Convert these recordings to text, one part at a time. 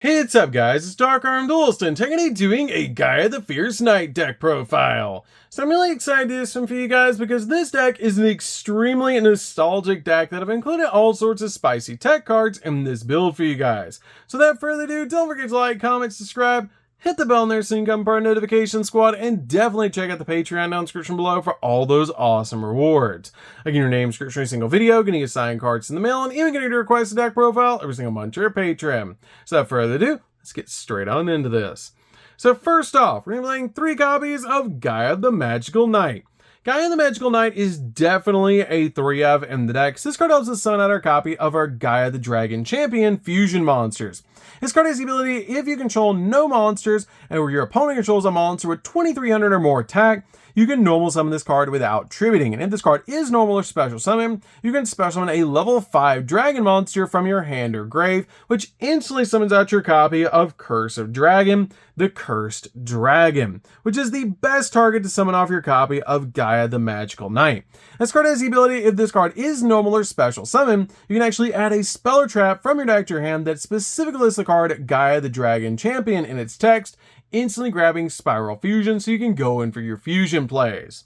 Hey, what's up guys, it's DarkArmedDuelist and today doing a Gaia the Fierce Knight deck profile. So I'm really excited to do this one for you guys because this deck is an extremely nostalgic deck that I've included all sorts of spicy tech cards in this build for you guys. So without further ado, don't forget to like, comment, subscribe, hit the bell in there so you can become part of the notification squad, and definitely check out the Patreon down in the description below for all those awesome rewards. Like your name, description, every single video, getting assigned cards in the mail, and even getting to request a deck profile every single month to your Patreon. So without further ado, let's get straight on into this. So first off, we're going to be playing 3 copies of Gaia the Magical Knight. Gaia the Magical Knight is definitely a 3-of in the deck. This card helps us summon out our copy of our Gaia the Dragon Champion fusion monsters. This card has the ability, if you control no monsters, and where your opponent controls a monster with 2300 or more attack, you can normal summon this card without tributing. And if this card is normal or special summon, you can special summon a level 5 dragon monster from your hand or grave, which instantly summons out your copy of Curse of Dragon, the Cursed Dragon, which is the best target to summon off your copy of Gaia the Magical Knight. This card has the ability, if this card is normal or special summon, you can actually add a spell or trap from your deck to your hand that specifically lists the card Gaia the Dragon Champion in its text, instantly grabbing Spiral Fusion so you can go in for your fusion plays.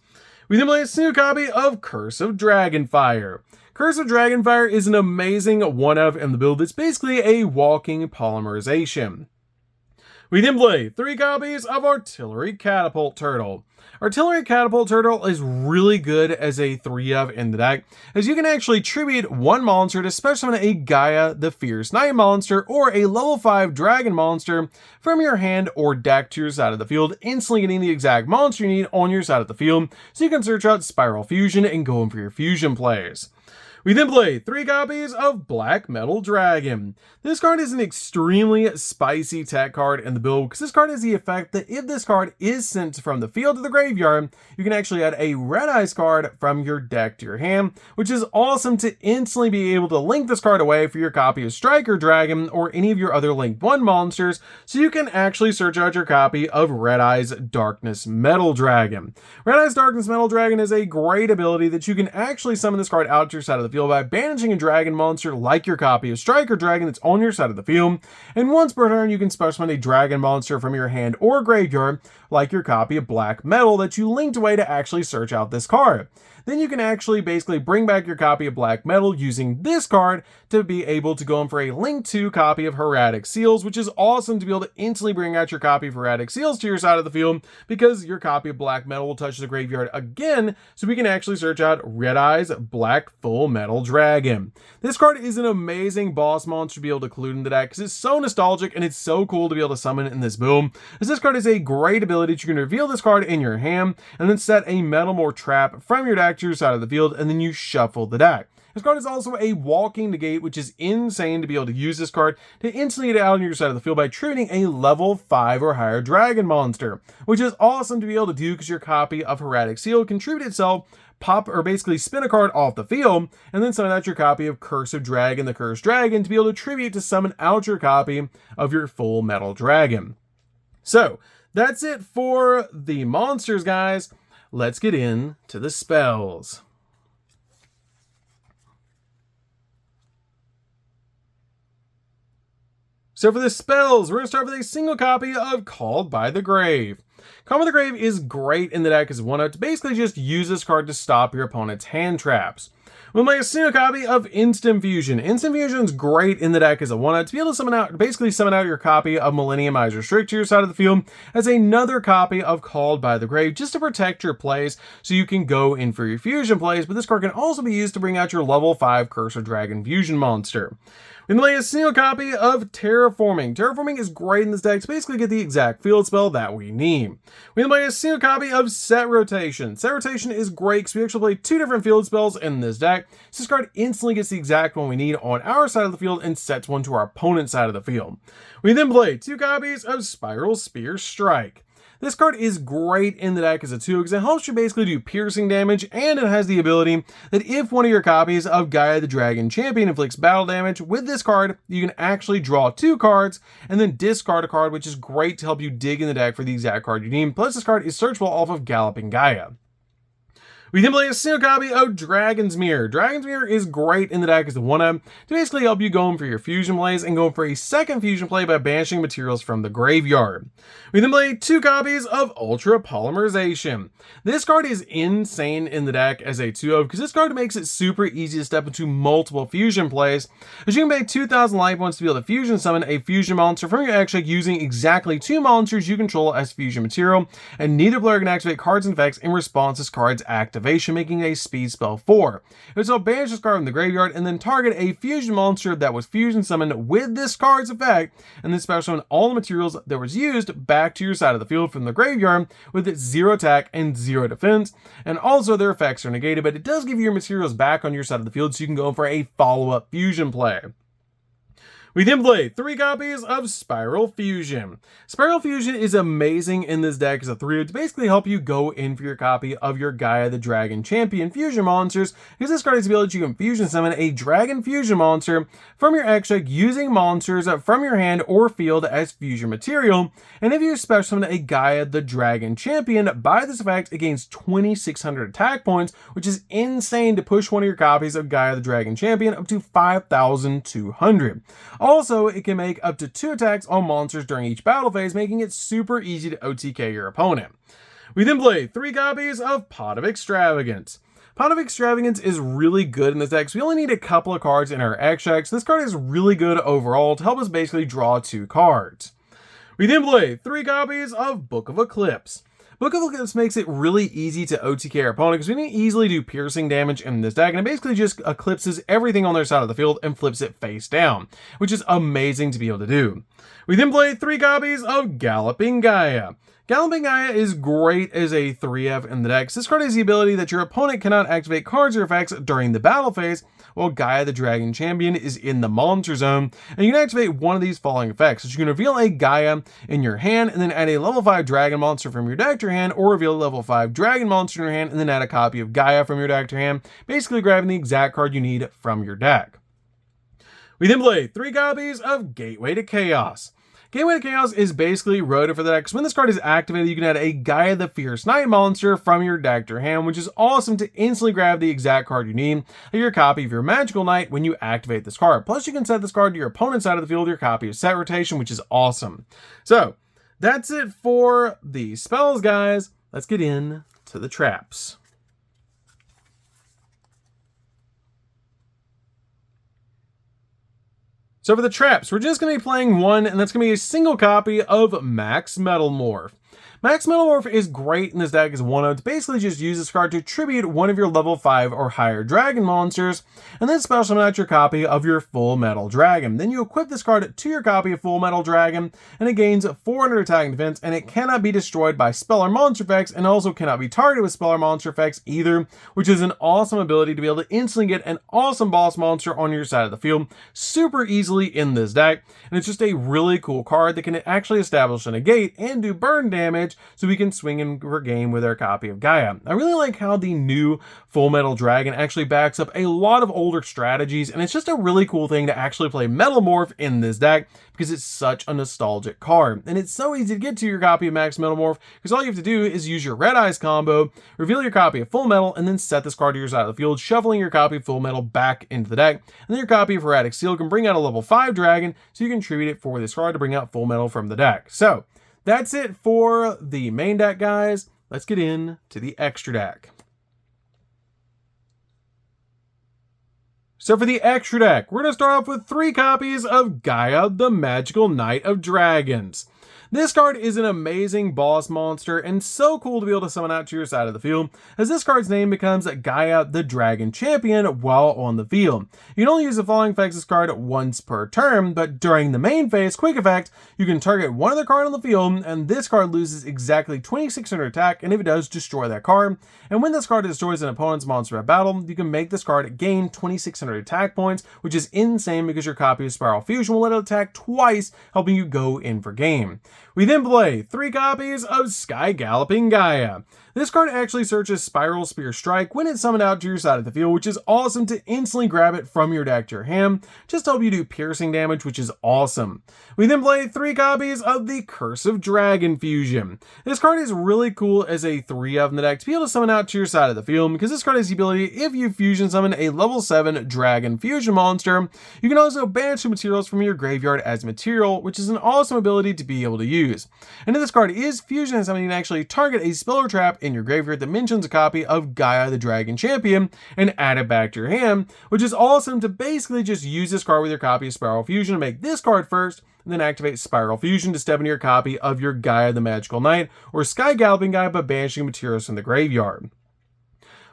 We then play a single copy of Curse of Dragonfire. Curse of Dragonfire is an amazing 1-of in the build. It's basically a walking polymerization. We then play 3 copies of Artillery Catapult Turtle. Artillery Catapult Turtle is really good as a 3-of in the deck, as you can actually tribute 1 monster to special summon a Gaia the Fierce Knight monster or a level 5 dragon monster from your hand or deck to your side of the field, instantly getting the exact monster you need on your side of the field, so you can search out Spiral Fusion and go in for your fusion plays. We then play 3 copies of Black Metal Dragon. This card is an extremely spicy tech card in the build because this card has the effect that if this card is sent from the field to the graveyard, you can actually add a Red Eyes card from your deck to your hand, which is awesome to instantly be able to link this card away for your copy of Striker Dragon or any of your other Link 1 monsters, so you can actually search out your copy of Red Eyes Darkness Metal Dragon. Red Eyes Darkness Metal Dragon is a great ability that you can actually summon this card out to your side of the field by banishing a dragon monster like your copy of Striker Dragon that's on your side of the field, and once per turn you can special summon a dragon monster from your hand or graveyard like your copy of Black Metal that you linked away to actually search out this card. Then you can actually basically bring back your copy of Black Metal using this card to be able to go in for a Link 2 copy of Hieratic Seals, which is awesome to be able to instantly bring out your copy of Hieratic Seals to your side of the field because your copy of Black Metal will touch the graveyard again, so we can actually search out Red Eyes Black Full Metal Dragon. This card is an amazing boss monster to be able to include in the deck because it's so nostalgic and it's so cool to be able to summon in this build, as this card is a great ability that you can reveal this card in your hand and then set a Metal More trap from your deck to your side of the field, and then you shuffle the deck. This card is also a walking negate, which is insane to be able to use this card to instantly get out on your side of the field by tributing a level 5 or higher dragon monster, which is awesome to be able to do because your copy of Hieratic Seal can tribute itself, pop or basically spin a card off the field, and then summon out your copy of Curse of Dragon, the Cursed Dragon, to be able to tribute to summon out your copy of your Full Metal Dragon. So that's it for the monsters, guys. Let's get into the spells. So for the spells, we're going to start with a single copy of Called by the Grave. Called by the Grave is great in the deck as 1-of to basically just use this card to stop your opponent's hand traps. We'll make a single copy of Instant Fusion. Instant Fusion is great in the deck as a 1-of to be able to summon out your copy of Millennium Eyes Restrict to your side of the field as another copy of Called by the Grave, just to protect your plays so you can go in for your fusion plays, but this card can also be used to bring out your level 5 Curse of Dragon fusion monster. We play a single copy of Terraforming. Terraforming is great in this deck to basically get the exact field spell that we need. We play a single copy of Set Rotation. Set Rotation is great because we actually play 2 different field spells in this deck. So this card instantly gets the exact one we need on our side of the field and sets one to our opponent's side of the field. We then play 2 copies of Spiral Spear Strike. This card is great in the deck as a 2 because it helps you basically do piercing damage, and it has the ability that if one of your copies of Gaia the Dragon Champion inflicts battle damage with this card, you can actually draw 2 cards and then discard a card, which is great to help you dig in the deck for the exact card you need. Plus, this card is searchable off of Galloping Gaia. We then play a single copy of Dragon's Mirror. Dragon's Mirror is great in the deck as a 1-up to basically help you going for your fusion plays and going for a second fusion play by banishing materials from the graveyard. We then play 2 copies of Ultra Polymerization. This card is insane in the deck as a 2-up because this card makes it super easy to step into multiple fusion plays, as you can pay 2,000 life points to be able to fusion summon a fusion monster from your extra using exactly 2 monsters you control as fusion material, and neither player can activate cards and effects in response to this card's activation, making a speed spell 4. It would so banish this card from the graveyard and then target a fusion monster that was fusion summoned with this card's effect, and then special summon all the materials that was used back to your side of the field from the graveyard with 0 attack and 0 defense, and also their effects are negated, but it does give you your materials back on your side of the field so you can go for a follow-up fusion play. We then play 3 copies of Spiral Fusion. Spiral Fusion is amazing in this deck as a 3 to basically help you go in for your copy of your Gaia the Dragon Champion fusion monsters, because this card has the ability that you can fusion summon a dragon fusion monster from your extra using monsters from your hand or field as fusion material, and if you special summon a Gaia the Dragon Champion by this effect, it gains 2,600 attack points, which is insane to push one of your copies of Gaia the Dragon Champion up to 5,200. Also, it can make up to 2 attacks on monsters during each battle phase, making it super easy to OTK your opponent. We then play 3 copies of Pot of Extravagance. Pot of Extravagance is really good in this deck, so we only need a couple of cards in our extracts. This card is really good overall to help us basically draw 2 cards. We then play 3 copies of Book of Eclipse. Book of Eclipse makes it really easy to OTK our opponent because we can easily do piercing damage in this deck, and it basically just eclipses everything on their side of the field and flips it face down, which is amazing to be able to do. We then play 3 copies of Galloping Gaia. Galloping Gaia is great as a 3F in the deck. This card has the ability that your opponent cannot activate cards or effects during the battle phase, while Gaia the Dragon Champion is in the monster zone, and you can activate one of these following effects. So you can reveal a Gaia in your hand and then add a level 5 dragon monster from your deck to your hand, or reveal a level 5 dragon monster in your hand and then add a copy of Gaia from your deck to your hand, basically grabbing the exact card you need from your deck. We then play 3 copies of Gateway to Chaos. Gateway to Chaos is basically rotated for the deck. So when this card is activated, you can add a Gaia the Fierce Knight monster from your deck to your hand, which is awesome to instantly grab the exact card you need, like your copy of your Magical Knight when you activate this card. Plus, you can set this card to your opponent's side of the field, your copy of Set Rotation, which is awesome. So that's it for the spells, guys. Let's get in to the traps. So for the traps, we're just going to be playing 1, and that's going to be a single copy of Max Metalmorph. Max Metalmorph is great in this deck as 1-up to basically just use this card to tribute one of your level 5 or higher dragon monsters, and then special summon out your copy of your Full Metal Dragon. Then you equip this card to your copy of Full Metal Dragon, and it gains 400 attack and defense, and it cannot be destroyed by spell or monster effects, and also cannot be targeted with spell or monster effects either, which is an awesome ability to be able to instantly get an awesome boss monster on your side of the field super easily in this deck, and it's just a really cool card that can actually establish a negate and do burn damage, so we can swing in for game with our copy of Gaia. I really like how the new Full Metal Dragon actually backs up a lot of older strategies, and it's just a really cool thing to actually play Metalmorph in this deck because it's such a nostalgic card. And it's so easy to get to your copy of Max Metalmorph because all you have to do is use your Red Eyes combo, reveal your copy of Full Metal, and then set this card to your side of the field, shuffling your copy of Full Metal back into the deck. And then your copy of Hermetic Seal can bring out a level 5 dragon, so you can tribute it for this card to bring out Full Metal from the deck. So that's it for the main deck, guys. Let's get into the extra deck. So for the extra deck, we're going to start off with 3 copies of Gaia, the Magical Knight of Dragons. This card is an amazing boss monster and so cool to be able to summon out to your side of the field, as this card's name becomes Gaia the Dragon Champion while on the field. You can only use the following effects this card once per turn, but during the main phase quick effect, you can target one other card on the field, and this card loses exactly 2,600 attack, and if it does, destroy that card. And when this card destroys an opponent's monster at battle, you can make this card gain 2,600 attack points, which is insane because your copy of Spiral Fusion will let it attack twice, helping you go in for game. We then play 3 copies of Sky Galloping Gaia. This card actually searches Spiral Spear Strike when it's summoned out to your side of the field, which is awesome to instantly grab it from your deck to your hand, just to help you do piercing damage, which is awesome. We then play 3 copies of the Curse of Dragon Fusion. This card is really cool as a 3 of in the deck to be able to summon out to your side of the field, because this card has the ability, if you fusion summon a level 7 Dragon Fusion monster, you can also banish the materials from your graveyard as material, which is an awesome ability to be able to use. And if this card is fusion and something, you can actually target a spell or trap in your graveyard that mentions a copy of Gaia the Dragon Champion and add it back to your hand, which is awesome to basically just use this card with your copy of Spiral Fusion to make this card first, and then activate Spiral Fusion to step into your copy of your Gaia the Magical Knight or Sky Galloping Gaia by banishing materials from the graveyard.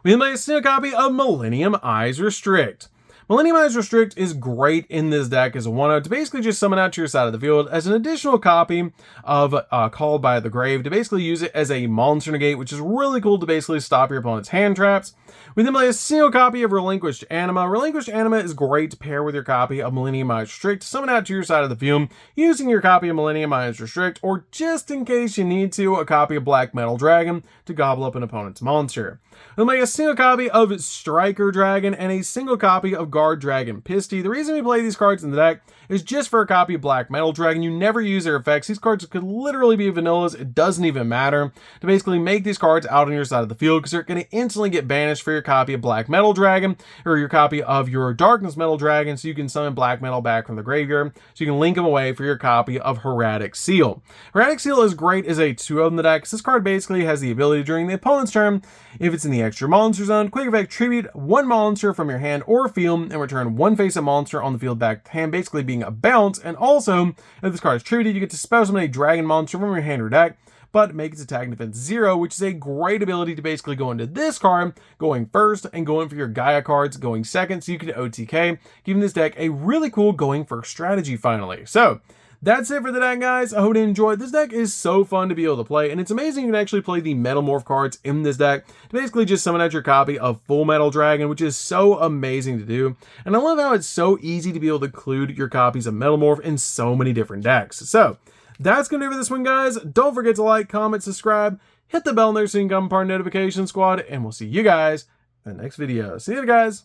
We then play a single copy of Millennium Eyes Restrict. Millennium Eyes Restrict is great in this deck as a 1/0 to basically just summon out to your side of the field as an additional copy of Called by the Grave to basically use it as a monster negate, which is really cool to basically stop your opponent's hand traps. We then play a single copy of Relinquished Anima. Relinquished Anima is great to pair with your copy of Millennium Eyes Restrict to summon out to your side of the field using your copy of Millennium Eyes Restrict, or just in case you need to, a copy of Black Metal Dragon to gobble up an opponent's monster. We'll make a single copy of Striker Dragon and a single copy of Guard Dragon Pisty. The reason we play these cards in the deck is just for a copy of Black Metal Dragon. You never use their effects. These cards could literally be vanillas. It doesn't even matter to basically make these cards out on your side of the field, because they're going to instantly get banished for your copy of Black Metal Dragon or your copy of your Darkness Metal Dragon, so you can summon Black Metal back from the graveyard, so you can link them away for your copy of Hermetic Seal. Hermetic Seal is great as a 2/0 in the deck, because this card basically has the ability during the opponent's turn, if it's in the extra monster zone, quick effect, tribute 1 monster from your hand or field and return 1 face-up monster on the field back to hand, basically being a bounce. And also, if this card is tributed, you get to special summon a dragon monster from your hand or deck, but make its attack and defense 0, which is a great ability to basically go into this card going first and going for your Gaia cards going second, so you can OTK, giving this deck a really cool going first strategy finally. So that's it for the deck, guys. I hope you enjoyed. This deck is so fun to be able to play, and it's amazing you can actually play the Metamorph cards in this deck to basically just summon out your copy of Full Metal Dragon, which is so amazing to do. And I love how it's so easy to be able to include your copies of Metamorph in so many different decks. So that's going to do it for this one, guys. Don't forget to like, comment, subscribe, hit the bell there so you can become part of the notification squad, and we'll see you guys in the next video. See you guys.